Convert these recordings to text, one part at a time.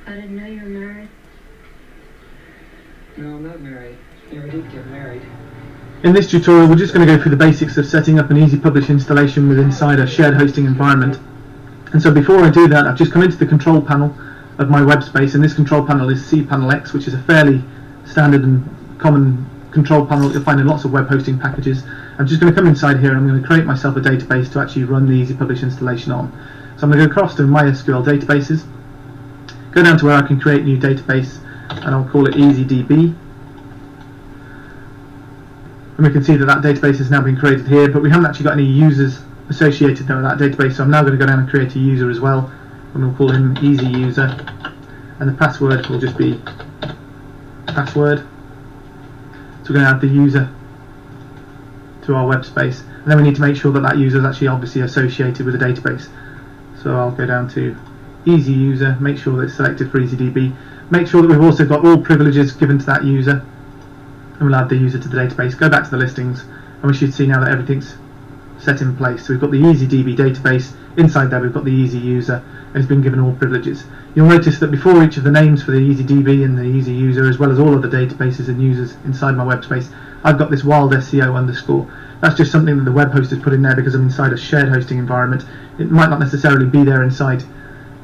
I didn't know you were married. No, I'm not married. Never did get married. In this tutorial we're just going to go through the basics of setting up an Easy Publish installation within a shared hosting environment. And so before I do that, I've just come into the control panel of my web space, and this control panel is cPanel X, which is a fairly standard and common control panel that you'll find in lots of web hosting packages. I'm just going to come inside here and I'm going to create myself a database to actually run the Easy Publish installation on. So I'm going to go across to MySQL databases, go down to where I can create a new database, and I'll call it EasyDB. And we can see that that database has now been created here, but we haven't actually got any users associated with that database, so I'm now going to go down and create a user as well, and we'll call him Easy User, and the password will just be password. So we're going to add the user to our web space, and then we need to make sure that that user is actually obviously associated with the database. So I'll go down to Easy User, make sure that it's selected for EasyDB, make sure that we've also got all privileges given to that user, and we'll add the user to the database, go back to the listings, and we should see now that everything's set in place. So we've got the EasyDB database, inside there we've got the Easy User, and it's been given all privileges. You'll notice that before each of the names for the EasyDB and the Easy User, as well as all of the databases and users inside my web space, I've got this wild SEO underscore. That's just something that the web host has put in there because I'm inside a shared hosting environment. It might not necessarily be there inside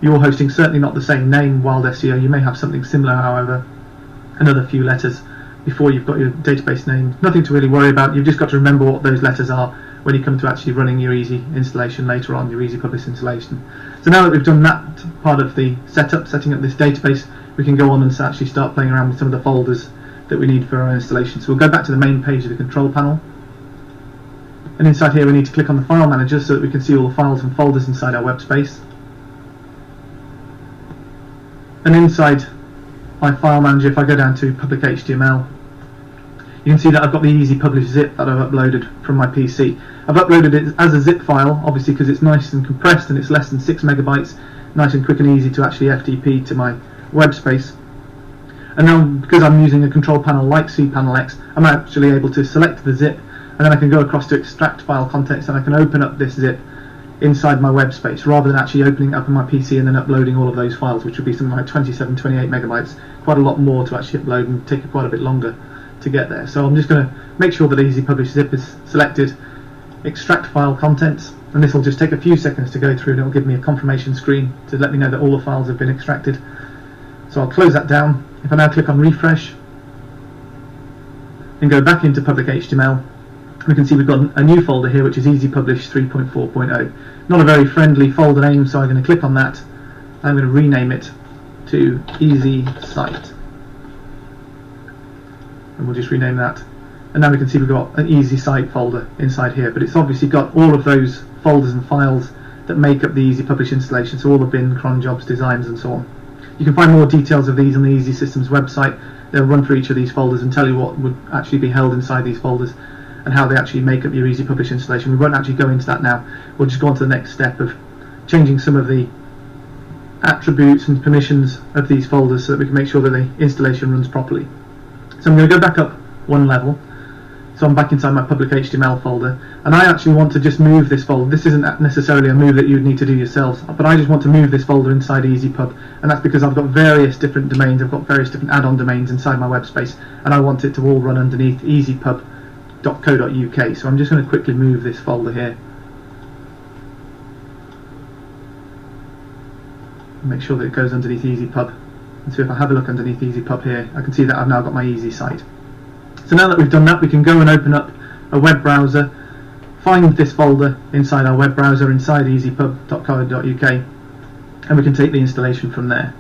your hosting, certainly not the same name, wild SEO. You may have something similar, however, another few letters before you've got your database name. Nothing to really worry about. You've just got to remember what those letters are when you come to actually running your Easy installation later on, your Easy Publish installation. So now that we've done that part of the setup, setting up this database, we can go on and actually start playing around with some of the folders that we need for our installation. So we'll go back to the main page of the control panel, and inside here we need to click on the file manager so that we can see all the files and folders inside our web space. And inside my file manager, if I go down to public HTML, you can see that I've got the Easy Publish zip that I've uploaded from my PC. I've uploaded it as a zip file, obviously because it's nice and compressed and it's less than 6 megabytes, nice and quick and easy to actually FTP to my web space. And now, because I'm using a control panel like cPanel X, I'm actually able to select the zip, and then I can go across to extract file contents, and I can open up this zip inside my web space rather than actually opening it up on my PC and then uploading all of those files, which would be something like 27, 28 megabytes, quite a lot more to actually upload and take quite a bit longer to get there. So I'm just going to make sure that Easy Publish zip is selected, extract file contents, and this will just take a few seconds to go through, and it will give me a confirmation screen to let me know that all the files have been extracted. So I'll close that down. If I now click on refresh and go back into public HTML, we can see we've got a new folder here which is Easy Publish 3.4.0. Not a very friendly folder name, so I'm going to click on that. I'm going to rename it to Easy Site, and we'll just rename that. And now we can see we've got an Easy Site folder inside here, but it's obviously got all of those folders and files that make up the Easy Publish installation, so all the bin, cron, jobs, designs and so on. You can find more details of these on the Easy Systems website. They'll run through each of these folders and tell you what would actually be held inside these folders and how they actually make up your Easy Publish installation. We won't actually go into that now. We'll just go on to the next step of changing some of the attributes and permissions of these folders so that we can make sure that the installation runs properly. So I'm going to go back up one level. So I'm back inside my public HTML folder, and I actually want to just move this folder. This isn't necessarily a move that you would need to do yourselves, but I just want to move this folder inside EasyPub, and that's because I've got various different domains, I've got various different add-on domains inside my web space, and I want it to all run underneath easypub.co.uk. So I'm just going to quickly move this folder here. Make sure that it goes underneath EasyPub. And so if I have a look underneath EasyPub here, I can see that I've now got my Easy site. So now that we've done that, we can go and open up a web browser, find this folder inside our web browser, inside easypub.co.uk, and we can take the installation from there.